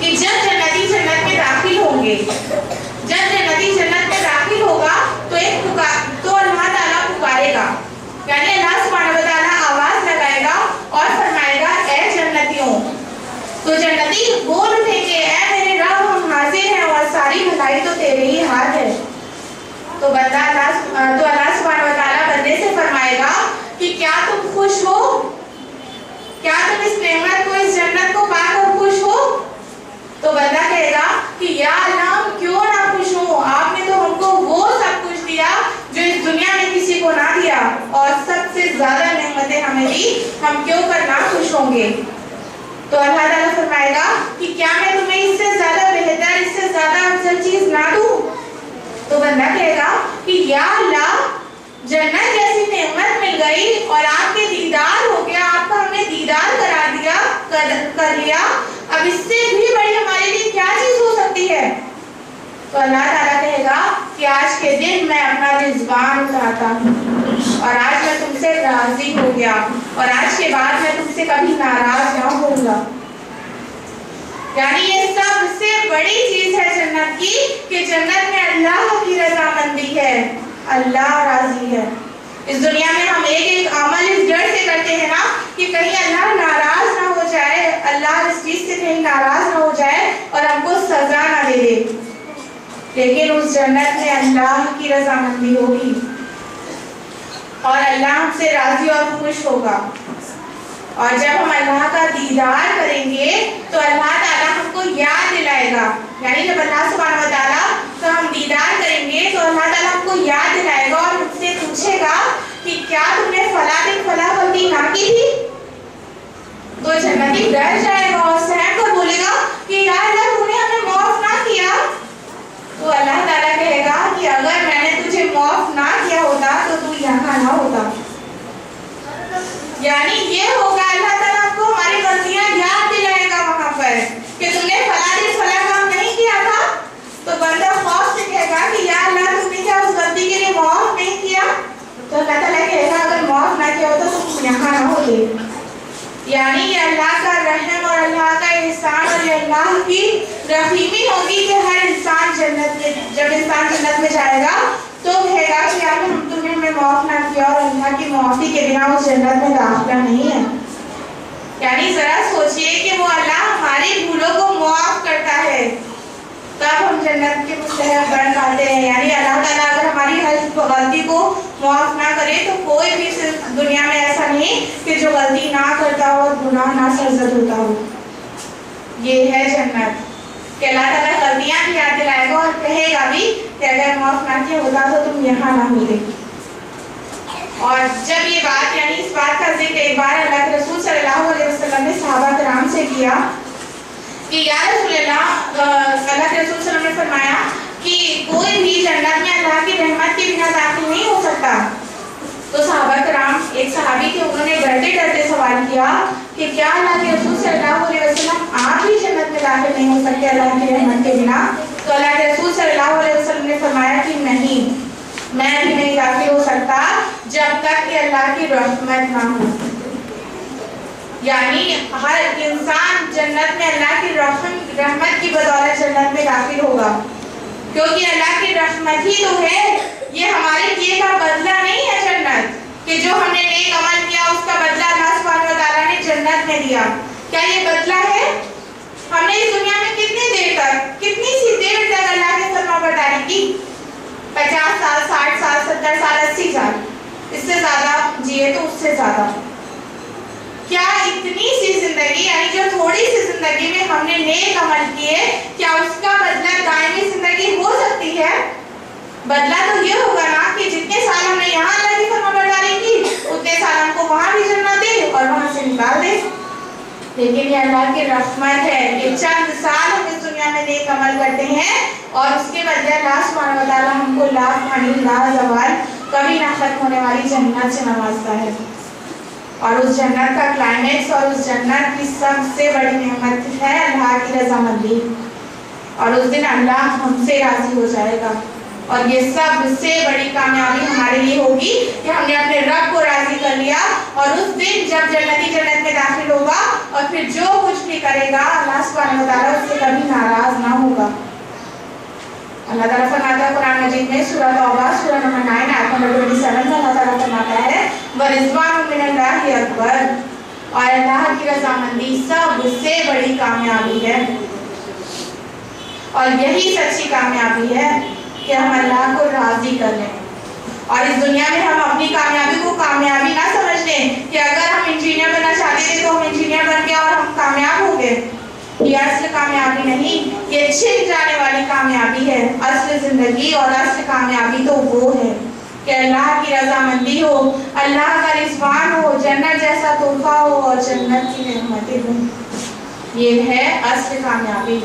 کہ جب جنتی جنت میں داخل ہوں گے، جب جنتی جنت میں داخل ہوگا تو تو اللہ تعالیٰ پکارے گا، یعنی اللہ سبحانہ و تعالیٰ آواز لگائے گا اور فرمائے گا اے جنتیوں، تو جنتی بول اٹھیں گے اے میرے رب ہم حاضر ہیں اور ساری بھلائی تو تیرے ہی ہاتھ ہے۔ تو اللہ سبحانہ و تعالیٰ بندے سے فرمائے گا کہ کیا تم خوش ہو، کیا تم اس نعمت کو، اس جنت کو پا کر خوش ہو؟ تو بندہ کہے گا کہ یا اللہ ہم کیوں نہ خوش ہوں، آپ نے تو ہم کو وہ سب کچھ دیا جو اس دنیا میں کسی کو نہ دیا، اور سب سے زیادہ نعمتیں ہمیں دی، ہم کیوں کر نہ خوش ہوں گے؟ تو اللہ تعالیٰ فرمائے گا کہ کیا میں تمہیں اس سے زیادہ بہتر، اس سے زیادہ افضل چیز نہ دوں؟ تو بندہ کہے گا کہ یا اللہ جنت جیسی نعمت مل گئی اور آپ کے دیدار ہو گیا، آپ کا ہم نے دیدار کر لیا، اب اس سے بھی بڑی ہمارے لیے کیا چیز ہو سکتی ہے؟ تو اللہ تعالیٰ کہے گا کہ آج کے دن میں اپنا رضوان اتارتا ہوں اور آج میں تم سے راضی ہو گیا اور آج کے بعد میں تم سے کبھی ناراض نہ ہوں گا۔ یعنی یہ سب سے بڑی چیز ہے جنت کی کہ جنت میں اللہ کی رضامندی ہے، اللہ راضی ہے۔ اس دنیا میں ہم ایک عمل اس ڈر سے کرتے ہیں نا کہ کہیں اللہ ناراض نہ ہو جائے، اللہ اس چیز سے کہیں ناراض نہ ہو جائے اور ہم کو سزا نہ دے دے، لیکن اس جنت میں اللہ کی رضامندی ہوگی اور اللہ ہم سے راضی اور خوش ہوگا، اور جب ہم اللہ کا دیدار کریں گے تو اللہ تعالیٰ ہم کو یاد دلائے گا، یعنی جب اللہ سبحانہ و تعالیٰ کا ہم دیدار کریں گے تو اللہ تعالیٰ ہم کو یاد دلائے گا اور ہم سے پوچھے گا کہ کیا تم نے فلاں دن فلاں غلطی نہ کی تھی؟ تو جنتی ڈر جائے گا اور سہم کر بولے گا کہ یا اللہ تم نے ہمیں معاف نہ کیا۔ تو اللہ تعالیٰ کہے گا کہ اگر میں نے تجھے معاف نہ کیا ہوتا تو تو یہاں نہ ہوتا۔ یعنی یہ ہوگا اللہ تعالیٰ کو ہماری غلطیاں یاد دلائے گا وہاں پر کہ تم نے فلاں دن فلاں کام نہیں کیا تھا، تو بندہ خوف سے کہے گا کہ یا اللہ تم نے کیا اس غلطی کے لیے معاف نہیں کیا؟ تو اللہ تعالیٰ کہے گا اگر معاف نہ کیا ہوتا تو تم یہاں نہ ہوتے۔ یعنی یہ اللہ کا رحم اور اللہ کا احسان اور یہ اللہ کی رحیمی ہوگی کہ ہر انسان جنت میں، جب انسان جنت میں جائے گا تو کہے گا کہ اگر تم نے ہمیں معاف نہ کیا اور اللہ کی معافی کے بنا اس جنت میں داخلہ نہیں ہے۔ یعنی ذرا سوچئے کہ وہ اللہ ہماری بھولوں کو معاف کرتا ہے تب ہم جنت کے مستحق بن پاتے ہیں۔ یعنی اللہ تعالیٰ اگر ہماری ہر غلطی کو معاف نہ کرے تو کوئی بھی دنیا میں ایسا نہیں کہ جو غلطی نہ کرتا ہو اور گناہ نہ سرزد ہوتا ہو۔ یہ ہے جنت کہ اللہ تعالیٰ غلطیاں بھی یاد دلائے گا اور کہے گا بھی کہ اگر معاف نہ کیا ہوتا تو تم یہاں نہ ہوتے۔ اور جب یہ بات، یعنی اس بات کا ذکر ایک بار اللہ کے رسول صلی اللہ علیہ وسلم نے صحابہ کرام سے کیا کہ یا رسول اللہ، اللہ کے رسول صلی اللہ علیہ وسلم نے فرمایا کہ کوئی بھی جنت میں اللہ کی رحمت کے بنا داخل نہیں ہو سکتا۔ تو صحابہ کرام، ایک صحابی تھے، انہوں نے ڈرتے ڈرتے سوال کیا کہ کیا اللہ کے رسول صلی اللہ علیہ وسلم آپ بھی جنت میں داخل نہیں ہو سکتے اللہ کی رحمت کے بنا؟ تو اللہ کے رسول صلی اللہ علیہ وسلم نے فرمایا کہ نہیں، میں بھی نہیں داخل ہو سکتا جب تک کہ اللہ کی رحمت نہ ہو۔ یعنی ہر انسان جنت میں اللہ کی رحمت کی بدولت جنت میں داخل ہوگا، کیونکہ اللہ کی رحمت ہی تو ہے، یہ ہمارے کیے کا بدلہ نہیں ہے جنت، کہ جو ہم نے نیک عمل کیا اس کا بدلہ اللہ سبحانہ و تعالیٰ نے جنت میں دیا۔ کیا یہ بدلہ ہے؟ ہم نے اس دنیا میں کتنی دیر تک، کتنی سی دیر تک اللہ کے فرما برداری کی؟ 50 سال، 60 سال، 70 سال، 80 سال، اس سے زیادہ جیے تو اس سے زیادہ۔ کیا اتنی سی زندگی، یعنی جو تھوڑی سی زندگی میں ہم نے نیک عمل کیے، کیا اس کا بدلہ دائمی زندگی ہو سکتی ہے؟ بدلہ تو یہ ہوگا نا کہ جتنے سال ہم نے یہاں اللہ کی فرمانبرداری کی اتنے سال ہم کو وہاں بھی جنت دے اور وہاں سے نکال دے۔ لیکن یہ اللہ کی رحمت ہے، یہ چند سال ہم اس دنیا میں نیک عمل کرتے ہیں اور اس کے بدلے اللہ سبحانہ و تعالیٰ ہم کو لا فانی لا زوال کبھی نہ ختم ہونے والی جنت سے نوازتا ہے۔ اور اس جنت کا کلائمیکس اور اس جنت کی سب سے بڑی نعمت ہے اللہ کی رضامندی، اور اس دن اللہ ہم سے راضی ہو جائے گا، اور یہ سب سے بڑی کامیابی ہمارے لیے ہوگی کہ ہم نے اپنے رب کو راضی کر لیا، اور اس دن جب جنتی جنت میں داخل ہوگا اور پھر جو کچھ نیکی کرے گا اللہ سبحانہ و تعالیٰ اس سے کبھی ناراض نہ ہوگا۔ اللہ تعالیٰ فرماتا ہے قرآن مجید میں سورہ توبہ سورہ نمبر 9 آیت نمبر 27 میں اللہ تعالیٰ فرماتا ہے وَرِضْوَانٌ مِّنَ اللَّهِ أَکْبَرُ، اور اللہ کی رضامندی سب سے بڑی کامیابی ہے، اور یہی سچی کامیابی ہے کہ ہم اللہ کو راضی کر لیں۔ اور اس دنیا میں ہم اپنی کامیابی کو کامیابی نہ سمجھ لیں کہ اگر ہم انجینئر بننا چاہتے تھے تو ہم انجینئر بن گئے اور ہم کامیاب ہو گئے۔ یہ اصل کامیابی نہیں، یہ چھن جانے والی کامیابی ہے۔ اصل زندگی اور اصل کامیابی تو وہ ہے کہ اللہ کی رضامندی ہو، اللہ کا رضوان ہو، جنت جیسا تحفہ ہو اور جنت کی نعمتیں ہوں۔ یہ ہے اصل کامیابی،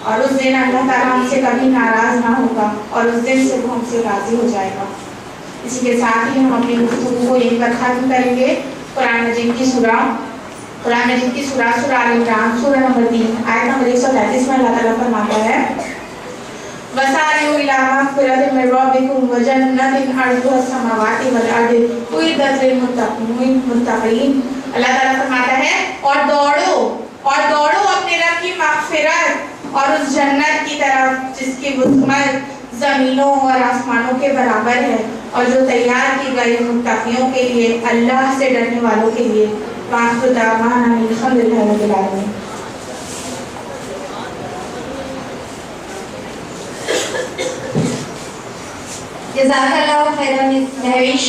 اور اس دن اللہ تعالیٰ ہم سے کبھی ناراض نہ ہوگا اور اس دن سے وہ ہم سے راضی ہو جائے گا۔ اسی کے ساتھ ہی ہم اپنی گفتگو کو یہیں پر ختم کریں گے۔ قرآن مجید کی سورہ سورہ آل عمران سورہ نمبر 3 آیت نمبر 133 میں اللہ تعالیٰ فرماتا ہے وَسَارِعُوا إِلَىٰ مَغْفِرَةٍ مِّن رَّبِّكُمْ وَجَنَّةٍ عَرْضُهَا السَّمَاوَاتُ وَالْأَرْضُ أُعِدَّتْ لِلْمُتَّقِينَ۔ اللہ تعالیٰ فرماتا ہے اور دوڑو اپنے رب کی مغفرت اور اس جنت کی طرف جس کی وسعت زمینوں اور آسمانوں کے برابر ہے، اور جو تیار کی گئی متقیوں کے لیے، اللہ سے ڈرنے والوں کے لیے۔ وآخر دعوانا الحمد للہ رب العالمین۔ جزاک اللہ خیرا مہوش۔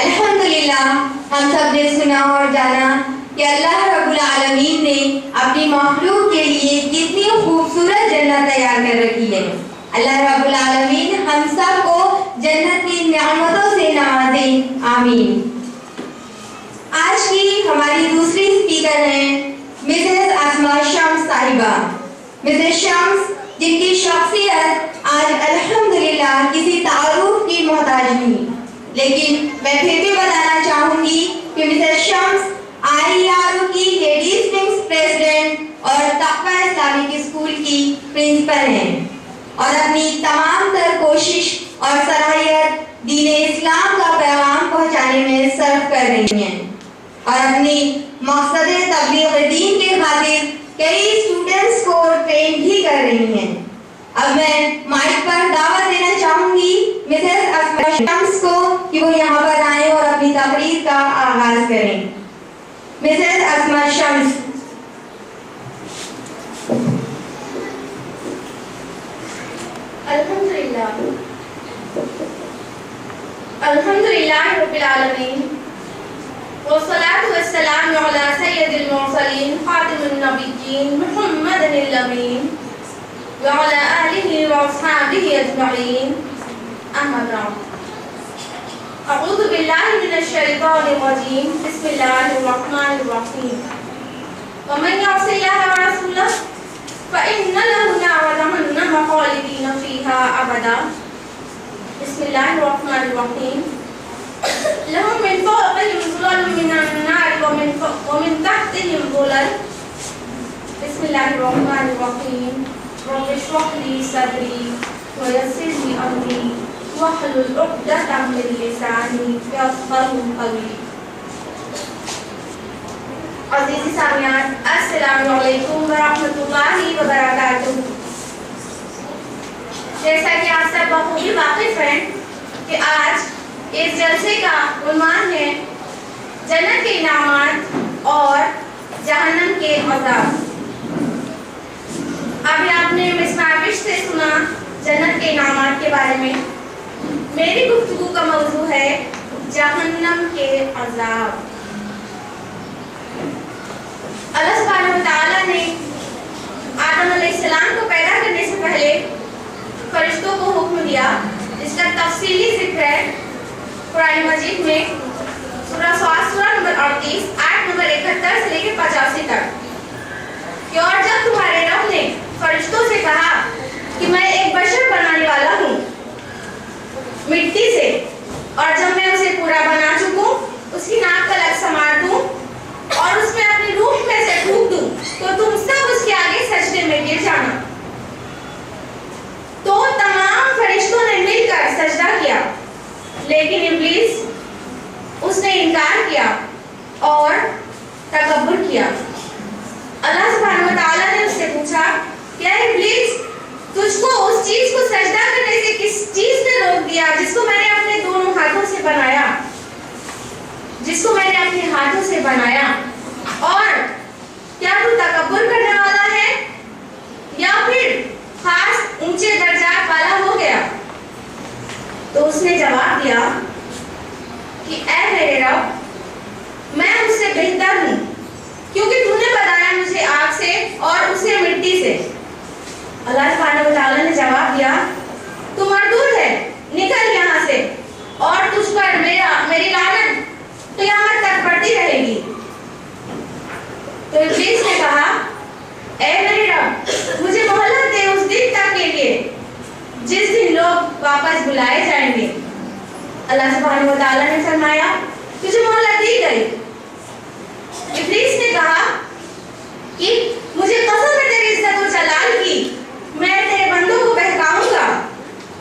الحمدللہ ہم سب نے سنا اور جانا کہ اللہ رب العالمین نے اپنی مخلوق کے لیے کتنی خوبصورت جنت تیار کر رکھی ہے۔ اللہ رب العالمین ہم سب کو جنت کی نعمتوں سے نوازے، آمین۔ آج کی ہماری دوسری اسپیکر ہیں مسز اسماء شمس صاحبہ۔ مسز شمس جن کی شخصیت آج الحمدللہ کسی تعارف کی محتاج نہیں، لیکن میں پھر بھی بتانا چاہوں گی کہ مسز شمس IERO کی لیڈیز ونگز پریزیڈنٹ اور تقویٰ اسلامک اسکول کی پرنسپل ہیں، اور اپنی تمام تر کوشش اور صلاحیت دین اسلام کا پیغام پہنچانے میں صرف کر رہی ہیں، اور اپنی مقصد تبلیغ دین کے خاطر کئی اسٹوڈنٹس کو ٹرین بھی کر رہی ہیں۔ اب میں مائک پر دعوت دینا چاہوں گی مسز اسماء شمس کو کہ وہ یہاں پر آئیں اور اپنی تقریر کا آغاز کریں۔ مسز اسماء شمس۔ الحمدللہ رب العالمین والصلاة والسلام علی سید المرسلین خاتم النبیین محمد الامین وعلى آلہ واصحابہ اجمعین، اما بعد۔ اعوذ باللہ من الشیطان الرجیم، بسم اللہ الرحمن الرحیم۔ ومن یعص اللہ ورسولہ فإن له نار جہنم خالدین فیہا ابدا۔ بسم اللہ الرحمن الرحیم۔ لهم من فوقهم ظلل من النار ومن تحتهم ظلل۔ بسم اللہ الرحمن الرحیم۔ رب اشرح لي صدری ويسر لي امری واحلل عقدة من لسانی یفقهوا قولی۔ عزیزی سامعین، السلام علیکم ورحمۃ اللہ وبرکاتہ۔ جیسا کہ آپ سب بخوبی واقف ہیں کہ آج اس جلسے کا عنوان ہے جنت کے انعامات اور جہنم کے عذاب۔ ابھی آپ نے مس مہوش سے سنا جنت کے انعامات کے بارے میں۔ میری گفتگو کا موضوع ہے جہنم کے عذاب۔ اللہ سبحانہ و تعالیٰ نے آدم علیہ السلام کو پیدا کرنے سے پہلے فرشتوں کو حکم دیا، جس کا تفصیلی ذکر ہے قرآن مجید میں سورہ صاد سورہ نمبر 38 آیت نمبر 71 سے لے کے 85 تک، کہ اور جب تمہارے رب نے فرشتوں سے کہا کہ میں ایک بشر بنانے والا ہوں مٹی سے، اور جب میں اسے پورا بنا چکوں، اس کی ناک کا لگ سنوار دوں اور اس میں اپنی روح میں سے پھونک دوں، تو تم سب اس کے آگے سجدے میں گر جانا۔ تو تمام فرشتوں نے مل کر سجدہ کیا، لیکن ابلیس اس نے انکار کیا اور تکبر کیا۔ اللہ سبحانہ و تعالیٰ نے جواب دیا تو مردود ہے، نکل یہاں سے، اور تجھ پر میری لعنت قیامت تک پڑتی رہے گی۔ تو ابلیس نے کہا اے میرے رب مجھے مہلت دے اس دن تک کے لیے جس دن لوگ واپس بلائے جائیں گے۔ اللہ سبحانہ و تعالیٰ نے فرمایا تجھے مہلت دی گئی۔ ابلیس نے کہا کہ مجھے قسم ہے تیری عزت و جلال کی، میں تیرے بندوں کو بہکاؤں گا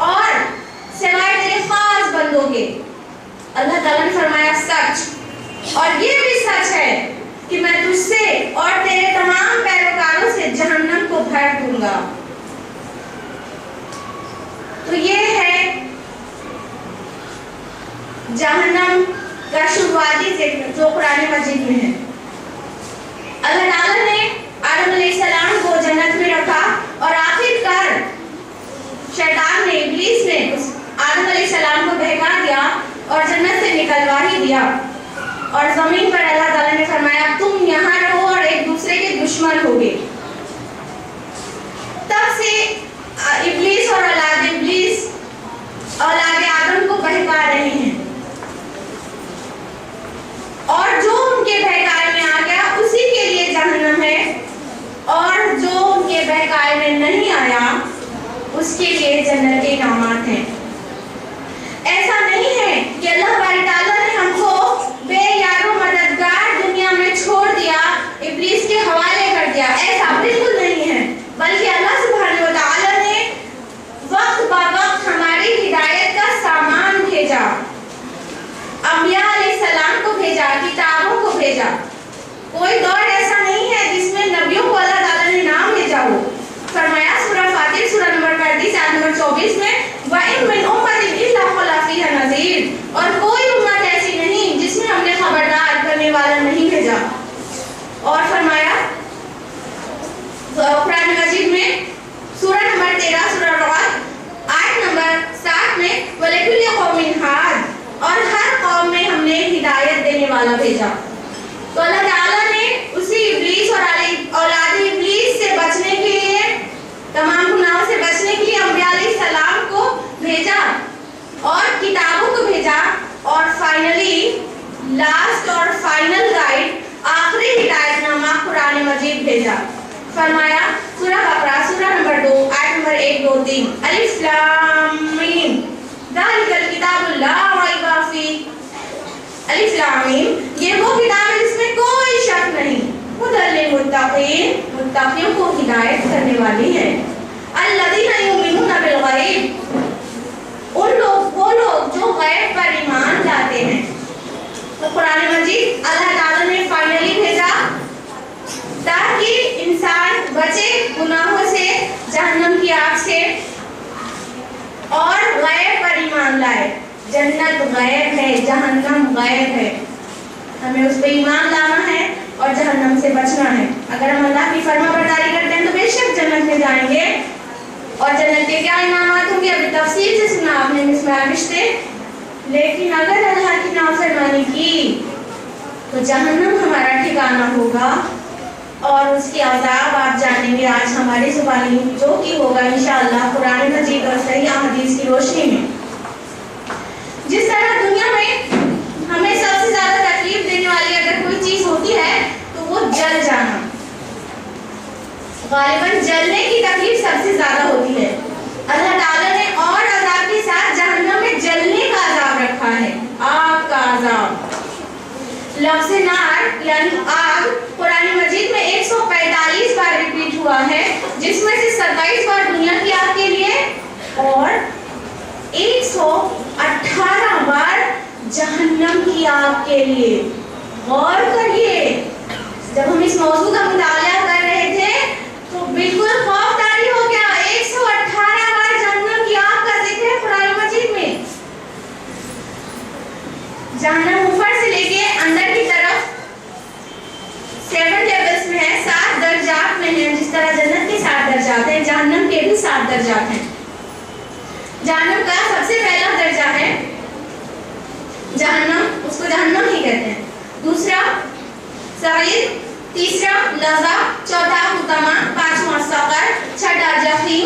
اور سوائے تیرے خاص بندوں کے۔ اللہ تعالیٰ نے فرمایا سچ، اور یہ بھی سچ ہے کہ میں تجھ سے اور تیرے تمام پیروکاروں سے جہنم کو بھر دوں گا۔ تو یہ ہے جہنم کا شروعاتی ذکر جو قرآن مجید میں ہے۔ اللہ تعالیٰ نے آدم علیہ السلام کو جنت میں رکھا اور آخر کار شیطان نے، ابلیس نے آدم علیہ السلام کو بہکا دیا اور جنت سے نکلوا ہی دیا، اور زمین پر اللہ تعالیٰ نے فرمایا تم یہاں رہو اور ایک دوسرے کے دشمن ہوگے۔ تب سے ابلیس اور اولاد ابلیس اولاد آدم کو بہکا رہے ہیں، اور جو ان کے بہکائے میں آ گیا اسی کے لیے جہنم ہے، اور جو ان کے بہکائے میں نہیں آیا اس کے لیے جنت کے انعامات ہیں۔ ایسا نہیں ہے کہ اللہ تعالیٰ نے ہم کو بے یار و مددگار دنیا میں چھوڑ دیا، ابلیس کے حوالے کر دیا، ایسا بالکل نہیں ہے، بلکہ اللہ سبحانہ و تعالیٰ نے وقت بہ وقت ہماری ہدایت کا سامان بھیجا، انبیاء علیہ السلام کو بھیجا، کتابوں کو بھیجا۔ کوئی دور ایسا نہیں ہے جس میں نبیوں کو اللہ تعالیٰ نے نام بھیجا ہو۔ فرمایا سورہ فاتر سورہ نمبر 35 آیت نمبر 24 میں وَإِن مِّنْ أُمَّةٍ إِلَّا خَلَا فِيهَا نَذِيرٌ، اور کوئی امت ایسی نہیں جس میں ہم نے خبردار کرنے والا نہیں بھیجا۔ اور فرمایا قرآن مجید میں سورہ نمبر 13 سورہ رعد آیت نمبر 7 میں وَلِكُلِّ قَوْمٍ هَادٍ، اور ہر قوم میں ہم نے ہدایت دینے والا بھیجا۔ تو اللہ تعالیٰ نے اسی ابلیس اور اولاد ابلیس سے بچنے کے لیے، تمام گناہوں سے بچنے کے لیے انبیاء علیہ السلام کو بھیجا اور کتابوں کو بھیجا، اور فائنلی لاسٹ اور فائنل گائیڈ، آخری ہدایت نامہ قرآن مجید بھیجا۔ فرمایا سورہ بقرہ سورہ نمبر 2 آیت نمبر 1 2 3 الف لام میم ذالک الکتاب لا ریب فیہ، الف لام میم یہ وہ کتاب ہے جس میں کوئی شک نہیں، ہدی للمتقین متقیوں کو ہدایت کرنے والی ہے، الذین یؤمنون بالغیب وہ لوگ جو غیب پر ایمان لاتے ہیں۔ تو قرآن مجید اللہ تعالیٰ نے فائنلی بھیجا تاکہ انسان بچے گناہوں سے، جہنم کی آگ سے، اور غیب پر ایمان لائے۔ جنت غیب ہے، جہنم غیب ہے، ہمیں اس پہ ایمان لانا ہے اور جہنم سے بچنا ہے۔ اگر ہم اللہ کی فرما برداری کرتے ہیں تو بے شک جنت میں جائیں گے، اور جنت کے کیا انعامات ہوں گے ابھی تفصیل سے سنا آپ نے مصباح رشتے۔ لیکن اگر اللہ کی نافرمانی کی تو جہنم ہمارا ٹھکانہ ہوگا، اور اس کی عذاب آپ جانیں گے آج ہماری زبانی جو کی ہوگا انشاءاللہ قرآن مجید اور صحیح احادیث کی روشنی میں۔ جس طرح دنیا میں ہمیں سب سے زیادہ تکلیف دینے والی اگر کوئی چیز ہوتی ہے تو وہ جل جانا، غالباً جلنے کی تکلیف سب سے زیادہ ہوتی ہے۔ اللہ تعالیٰ نے اور عذاب کے ساتھ جہنم میں جلنے کا عذاب رکھا ہے، آگ کا عذاب۔ لفظ نار یعنی آگ قرآن مجید میں 145 بار ریپیٹ ہوا ہے، جس میں سے 27 بار دنیا کی آگ کے لیے اور 118 بار جہنم کی آگ کے لیے۔ غور کریے، جب ہم اس موضوع کا مطالعہ کر رہے تھے تو بالکل خوف طاری ہو گیا، 118 بار جہنم کی آگ کا ذکر ہے قرآن مجید میں۔ جہنم اوپر سے لے کے اندر کی طرف 7 لیولز میں ہے، 7 درجات میں ہے، جس طرح جنت کے 7 درجات ہیں، جہنم کے بھی 7 درجات ہیں۔ جہنم کا سب سے پہلا درجہ ہے جہنم، اس کو جہنم ہی کہتے ہیں، دوسرا سعیر، تیسرا لظہ، چوتھا حطمہ، پانچواں سقر، چھٹا جحیم،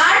8